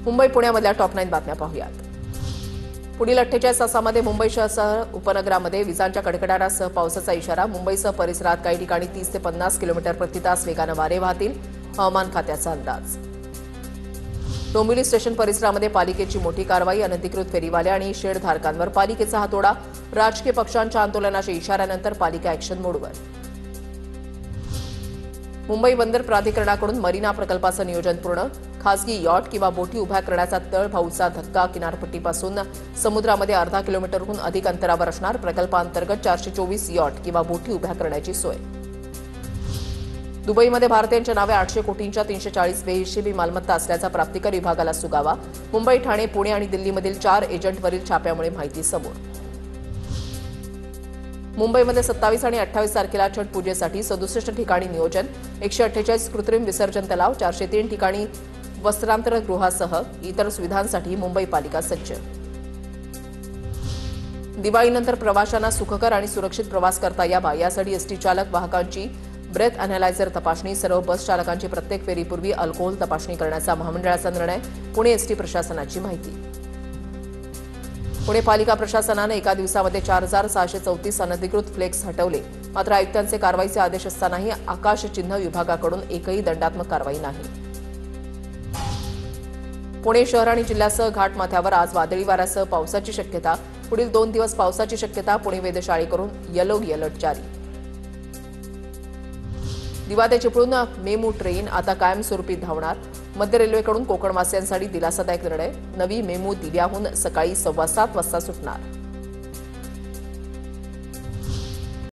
Mumbai पुण्यामधल्या top 9 बातम्या पाहूयात। पुढील 48 तासांमध्ये मुंबई शहरासह उपनगरामध्ये विजांच्या कडकडाटासह पावसाचा इशारा। मुंबईसह परिसरात काही ठिकाणी 30 ते 50 किलोमीटर प्रति तास वेगाने वारे वाहतील, हवामान खात्याचा अंदाज। डोंबिवली स्टेशन परिसरामध्ये पालिकेची मोठी कारवाई। अनधिकृत फेरीवाले आणि शेडधारकांवर पालिकेचा हातोडा। राजकीय पक्षांच्या आंदोलनाच्या इशाऱ्यानंतर पालिका ॲक्शन मोडवर। मुंबई बंदर प्राधिकरणाकडून मरीना प्रकल्पाचं नियोजन पूर्ण। खासगी यॉट किंवा बोटी उभ्या करण्याचा तळभाऊचा धक्का किनारपट्टीपासून समुद्रामध्ये अर्धा किलोमीटरहून अधिक अंतरावर असणार। प्रकल्पांतर्गत 424 यॉट किंवा बोटी उभ्या करण्याची सोय। दुबईमध्ये भारतीयांच्या नावे 800 कोटींच्या 340 बेहिशेबी मालमत्ता असल्याचा प्राप्तिकर विभागाला सुगावा। मुंबई, ठाणे, पुणे आणि दिल्लीमधील 4 एजंटवरील छाप्यामुळे माहिती समोर। मुंबईमध्ये 27 आणि 28 तारखेला छठ पूजेसाठी 67 ठिकाणी नियोजन। 148 कृत्रिम विसर्जन तलाव, 403 ठिकाणी वस्त्रांतरगृहासह इतर सुविधांसाठी मुंबई पालिका सज्ज। दिवाळीनंतर प्रवाशांना सुखकर आणि सुरक्षित प्रवास करता यावा यासाठी एसटी चालक वाहकांची ब्रेथ अॅनालायझर तपासणी। सर्व बस चालकांची प्रत्येक फेरीपूर्वी अल्कोहोल तपासणी करण्याचा महामंडळाचा निर्णय। पुणे एसटी प्रशासनाची माहिती। पुणे पालिका प्रशासनाने एका दिवसामध्ये 4634 अनधिकृत फ्लेक्स हटवले। मात्र आयुक्तांचे कारवाईचे आदेश असतानाही आकाशचिन्ह विभागाकडून एकही दंडात्मक कारवाई नाही। पुणे शहर आणि जिल्ह्यासह घाटमाथ्यावर आज वादळी वाऱ्यासह पावसाची शक्यता। पुढील 2 दिवस पावसाची शक्यता। पुणे वेधशाळेकडून येलो अलर्ट जारी। दिवा ते चिपळूण मेमू ट्रेन आता कायमस्वरूपी धावणार। मध्य रेल्वेकडून कोकणवासियांसाठी दिलासादायक निर्णय। नवी मेमू दिव्याहून सकाळी 7:15 वाजता सुटणार।